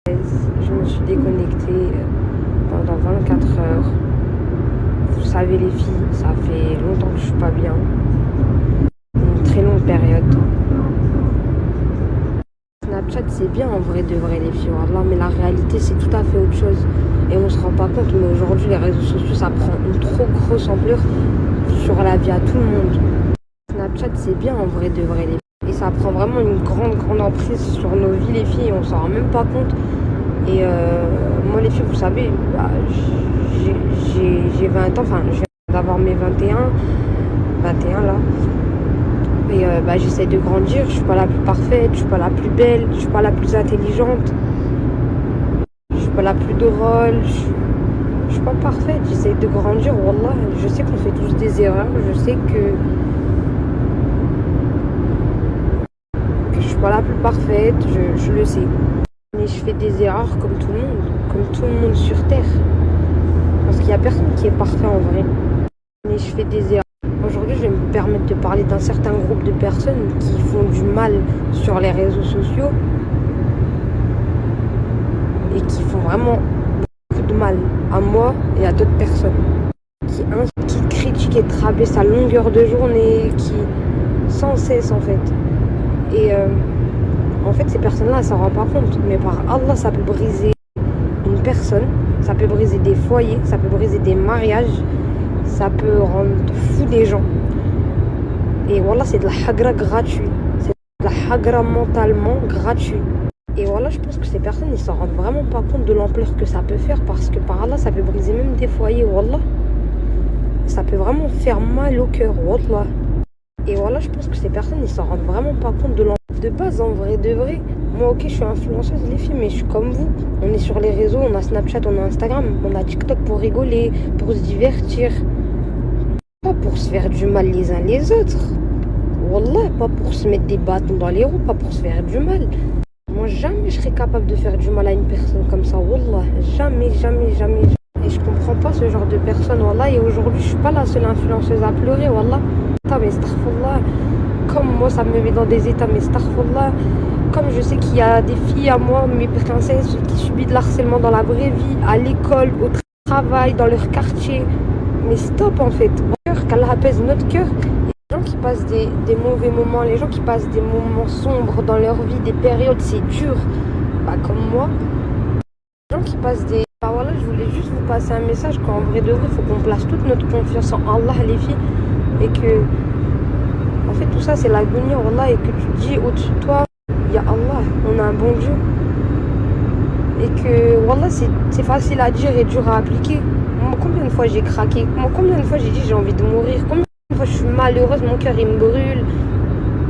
Je me suis déconnectée pendant 24 heures. Vous savez les filles, ça fait longtemps que je suis pas bien. Une très longue période. Snapchat c'est bien en vrai de vrai les filles, wallah, mais la réalité c'est tout à fait autre chose. Et on se rend pas compte, mais aujourd'hui les réseaux sociaux ça prend une trop grosse ampleur sur la vie à tout le monde. Snapchat c'est bien en vrai de vrai les filles. Et ça prend vraiment une grande emprise sur nos vies les filles et on s'en rend même pas compte. Et moi les filles vous savez, j'ai 20 ans, enfin je viens d'avoir mes 21 là. Et j'essaie de grandir, je suis pas la plus parfaite, je suis pas la plus belle, je suis pas la plus intelligente, je suis pas la plus drôle, je suis pas parfaite, j'essaie de grandir, wallah, je sais qu'on fait tous des erreurs, je sais que je suis pas la plus parfaite, je le sais. Mais je fais des erreurs comme tout le monde sur Terre. Parce qu'il y a personne qui est parfait en vrai. Mais je fais des erreurs. Aujourd'hui, je vais me permettre de parler d'un certain groupe de personnes qui font du mal sur les réseaux sociaux et qui font vraiment beaucoup de mal à moi et à d'autres personnes. Qui critiquent et te rabaissent à longueur de journée, qui sans cesse en fait. Et en fait, ces personnes-là, elles s'en rendent pas compte. Mais par Allah, ça peut briser une personne, ça peut briser des foyers, ça peut briser des mariages, ça peut rendre fou des gens. Et voilà, c'est de la hagra gratuit. C'est de la hagra mentalement gratuit. Et voilà, je pense que ces personnes, ils s'en rendent vraiment pas compte de l'ampleur que ça peut faire. Parce que par là, ça peut briser même des foyers, wallah. Ça peut vraiment faire mal au cœur, wallah. Et voilà, je pense que ces personnes, ils s'en rendent vraiment pas compte de l'ampleur. De base, en vrai, de vrai. Moi, ok, je suis influenceuse, les filles, mais je suis comme vous. On est sur les réseaux, on a Snapchat, on a Instagram, on a TikTok pour rigoler, pour se divertir. Pas pour se faire du mal les uns les autres. Wallah, pas pour se mettre des bâtons dans les roues, pas pour se faire du mal. Moi, jamais je serais capable de faire du mal à une personne comme ça, wallah. Jamais. Et je comprends pas ce genre de personne, wallah. Et aujourd'hui, je suis pas la seule influenceuse à pleurer, wallah. Mais astaghfirullah. Comme moi, ça me met dans des états, mais astaghfirullah. Comme je sais qu'il y a des filles à moi, mes princesses, qui subissent de l'harcèlement dans la vraie vie, à l'école, au travail, dans leur quartier. Mais stop en fait. Qu'Allah apaise notre cœur. Les gens qui passent des mauvais moments, les gens qui passent des moments sombres dans leur vie, des périodes, c'est dur. Comme moi. Les gens qui passent des... voilà, je voulais juste vous passer un message qu'en vrai de vrai, il faut qu'on place toute notre confiance en Allah, les filles. Et que... En fait, tout ça, c'est l'agonie, wallah, et que tu dis au-dessus de toi, il y a Allah, on a un bon Dieu. Et que, wallah, c'est facile à dire et dur à appliquer. Moi, combien de fois j'ai craqué? Moi, combien de fois j'ai dit j'ai envie de mourir? Combien de fois je suis malheureuse, mon cœur il me brûle.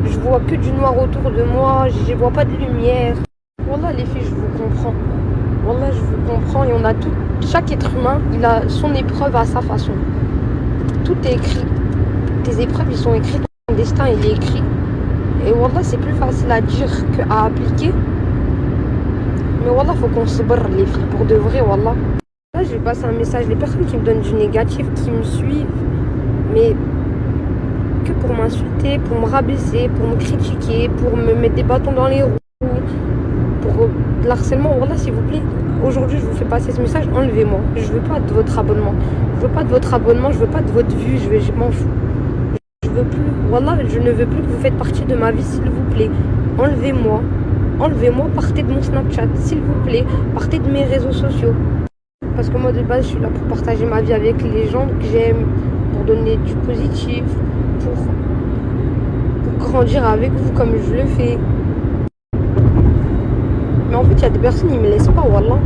Je vois que du noir autour de moi, je vois pas de lumière. Wallah, les filles, je vous comprends. Wallah, je vous comprends et on a tout. Chaque être humain, il a son épreuve à sa façon. Tout est écrit. Tes épreuves, ils sont écrites. Ton destin, il est écrit. Et wallah, c'est plus facile à dire qu'à appliquer. Mais wallah, faut qu'on se barre, les filles, pour de vrai, wallah. Là, je vais passer un message. Les personnes qui me donnent du négatif, qui me suivent, mais que pour m'insulter, pour me rabaisser, pour me critiquer, pour me mettre des bâtons dans les roues, pour de l'harcèlement, wallah, s'il vous plaît. Aujourd'hui, je vous fais passer ce message, enlevez-moi. Je veux pas de votre abonnement. Je veux pas de votre abonnement, je veux pas de votre vue, je m'en fous. Je veux plus, wallah, je ne veux plus que vous faites partie de ma vie, s'il vous plaît. Enlevez-moi. Enlevez-moi, partez de mon Snapchat, s'il vous plaît. Partez de mes réseaux sociaux. Parce que moi, de base, je suis là pour partager ma vie avec les gens que j'aime, pour donner du positif, pour grandir avec vous comme je le fais. Mais en fait, il y a des personnes, ils me laissent pas, wallah.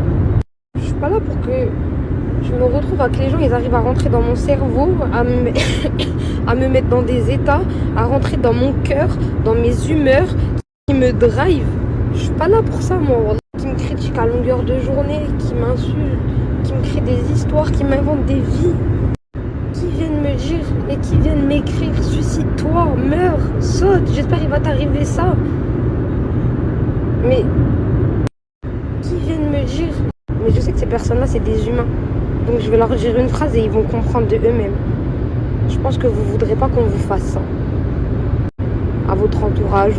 Je suis pas là pour que je me retrouve avec les gens, ils arrivent à rentrer dans mon cerveau, à me mettre dans des états, à rentrer dans mon cœur, dans mes humeurs, qui me drive. Je suis pas là pour ça, moi, wallah. Qui me critiquent à longueur de journée, qui m'insultent, qui me créent des histoires, qui m'inventent des vies, qui viennent me dire et qui viennent m'écrire suicide-toi, meurs, saute, j'espère qu'il va t'arriver ça. Mais qui viennent me dire, mais je sais que ces personnes-là, c'est des humains. Donc je vais leur dire une phrase et ils vont comprendre de eux-mêmes. Je pense que vous voudrez pas qu'on vous fasse ça. À votre entourage.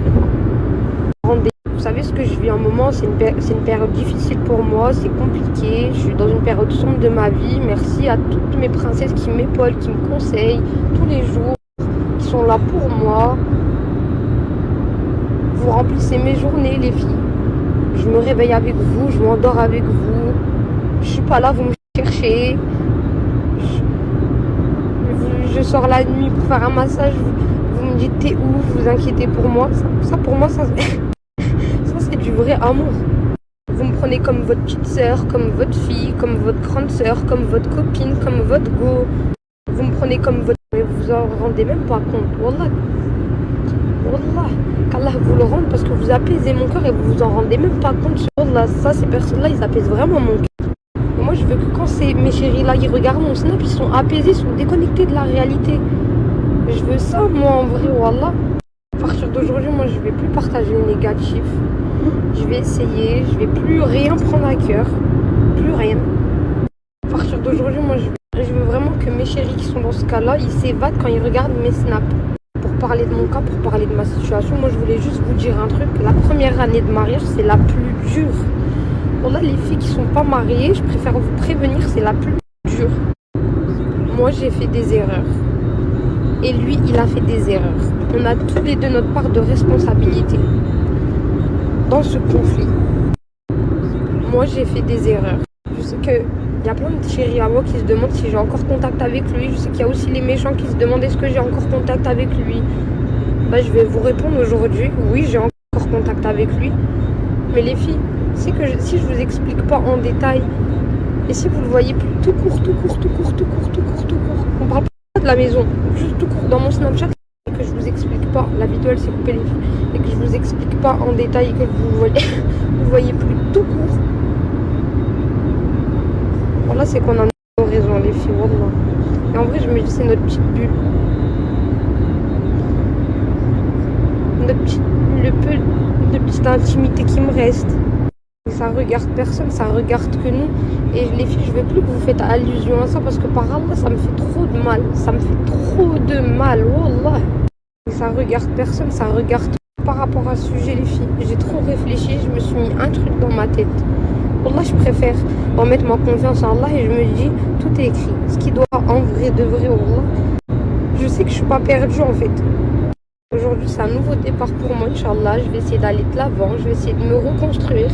Vous savez ce que je vis en moment, c'est une période difficile pour moi, c'est compliqué, je suis dans une période sombre de ma vie. Merci à toutes mes princesses qui m'épaulent, qui me conseillent tous les jours, qui sont là pour moi. Vous remplissez mes journées, les filles. Je me réveille avec vous, je m'endors avec vous. Je suis pas là, vous me cherchez. Je sors la nuit pour faire un massage, vous me dites t'es où, vous vous inquiétez pour moi. Ça pour moi, ça c'est du vrai amour. Vous me prenez comme votre petite sœur, comme votre fille, comme votre grande sœur, comme votre copine, comme votre go. Vous me prenez comme votre... Mais vous en rendez même pas compte. Wallah. Wallah. Qu'Allah vous le rende parce que vous apaisez mon cœur et vous vous en rendez même pas compte. Wallah, ça, ces personnes-là, ils apaisent vraiment mon cœur. Et moi, je veux que quand mes chéris-là, ils regardent mon snap, ils sont apaisés, ils sont déconnectés de la réalité. Je veux ça, moi, en vrai, Wallah. À partir d'aujourd'hui, moi, je vais plus partager le négatif. Je vais essayer, je vais plus rien prendre à cœur. Plus rien. À partir d'aujourd'hui, moi, je veux vraiment que mes chéris qui sont dans ce cas-là, ils s'évadent quand ils regardent mes snaps. Pour parler de mon cas, pour parler de ma situation, moi, je voulais juste vous dire un truc. La première année de mariage, c'est la plus dure. Bon, là, les filles qui sont pas mariées, je préfère vous prévenir, c'est la plus dure. Moi, j'ai fait des erreurs. Et lui, il a fait des erreurs. On a tous les deux notre part de responsabilité dans ce conflit. Moi, j'ai fait des erreurs. Je sais qu'il y a plein de chéris à moi qui se demandent si j'ai encore contact avec lui. Je sais qu'il y a aussi les méchants qui se demandent est-ce que j'ai encore contact avec lui. Bah, je vais vous répondre aujourd'hui. Oui, j'ai encore contact avec lui. Mais les filles, c'est que si je vous explique pas en détail, et si vous le voyez plus tout court, on parle pas de la maison, juste tout court dans mon Snapchat, et que je vous explique pas, la vidéo elle s'est coupée les filles, et que je vous explique pas en détail et que vous voyez, vous voyez plus tout court. Voilà, c'est qu'on a raison les filles, wallah. Et en vrai, je me dis c'est notre petite bulle. Notre petite, le peu de petite intimité qui me reste. Ça regarde personne, ça regarde que nous. Et les filles, je veux plus que vous faites allusion à ça parce que par Allah, ça me fait trop de mal. Ça me fait trop de mal, wallah. Et ça regarde personne, ça regarde par rapport à ce sujet, les filles. J'ai trop réfléchi, je me suis mis un truc dans ma tête. Wallah, je préfère remettre ma confiance en Allah et je me dis, tout est écrit. Ce qui doit en vrai de vrai, wallah. Je sais que je suis pas perdue en fait. Aujourd'hui, c'est un nouveau départ pour moi, Inch'Allah. Je vais essayer d'aller de l'avant, je vais essayer de me reconstruire.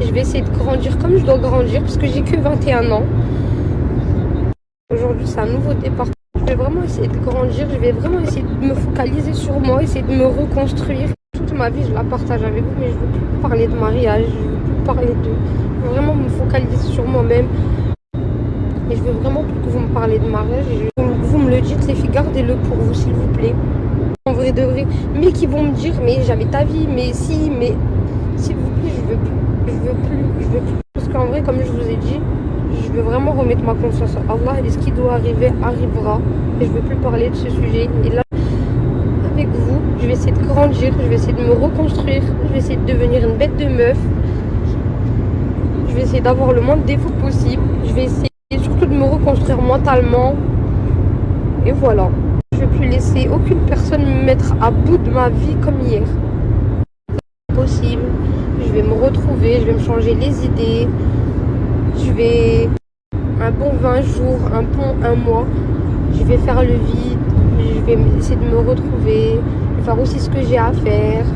Je vais essayer de grandir comme je dois grandir parce que j'ai que 21 ans. Aujourd'hui, c'est un nouveau départ. Je vais vraiment essayer de grandir, je vais vraiment essayer de me focaliser sur moi, essayer de me reconstruire. Toute ma vie, je la partage avec vous, mais je ne veux plus parler de mariage, je ne veux plus parler de... Je veux vraiment me focaliser sur moi-même. Et je veux vraiment plus que vous me parlez de mariage. Et vous me le dites, les filles, gardez-le pour vous, s'il vous plaît. En vrai de vrai, mais qui vont me dire mais j'avais ta vie, mais si, mais s'il vous plaît, je veux plus, parce qu'en vrai, comme je vous ai dit, je veux vraiment remettre ma confiance en Allah et ce qui doit arriver arrivera et je veux plus parler de ce sujet. Et là, avec vous, je vais essayer de grandir, je vais essayer de me reconstruire, je vais essayer de devenir une bête de meuf, je vais essayer d'avoir le moins de défauts possible, je vais essayer surtout de me reconstruire mentalement et voilà. Je ne vais plus laisser aucune personne me mettre à bout de ma vie comme hier. C'est possible. Je vais me retrouver, je vais me changer les idées. Je vais... Un bon 20 jours, un bon 1 mois. Je vais faire le vide. Je vais essayer de me retrouver. Je vais faire aussi ce que j'ai à faire.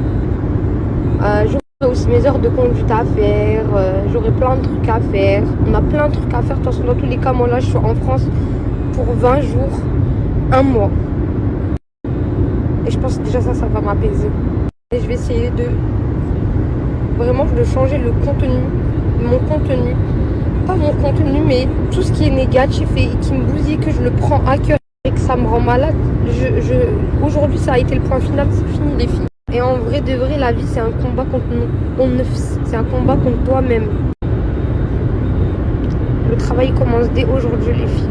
J'aurai aussi mes heures de conduite à faire. J'aurai plein de trucs à faire. On a plein de trucs à faire. De toute façon, dans tous les cas, moi là, je suis en France pour 20 jours, 1 mois. Et je pense que déjà ça va m'apaiser. Et je vais essayer de vraiment de changer le contenu, mon contenu. Pas mon contenu, mais tout ce qui est négatif et qui me bousille, que je le prends à cœur et que ça me rend malade. Aujourd'hui, ça a été le point final, c'est fini les filles. Et en vrai de vrai, la vie, c'est un combat contre nous. C'est un combat contre toi-même. Le travail commence dès aujourd'hui les filles.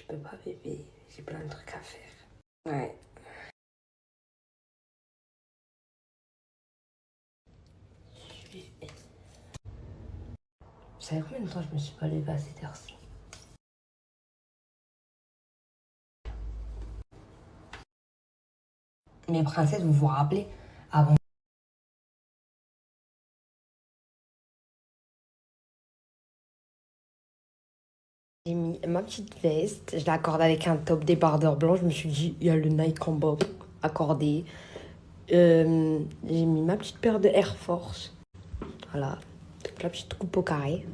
Je peux pas bébé, j'ai plein de trucs à faire. Ouais. Vous savez combien de temps je me suis pas levée à cette heure-ci? Mais princesse, vous vous rappelez avant. J'ai mis ma petite veste, je l'accorde avec un top débardeur blanc. Je me suis dit, il y a le Nike Combo accordé. J'ai mis ma petite paire de Air Force. Voilà, la petite coupe au carré.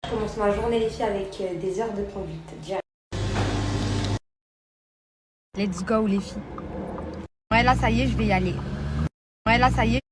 Je commence ma journée les filles avec des heures de conduite. Direct. Let's go les filles. Ouais là ça y est, je vais y aller. Ouais là ça y est.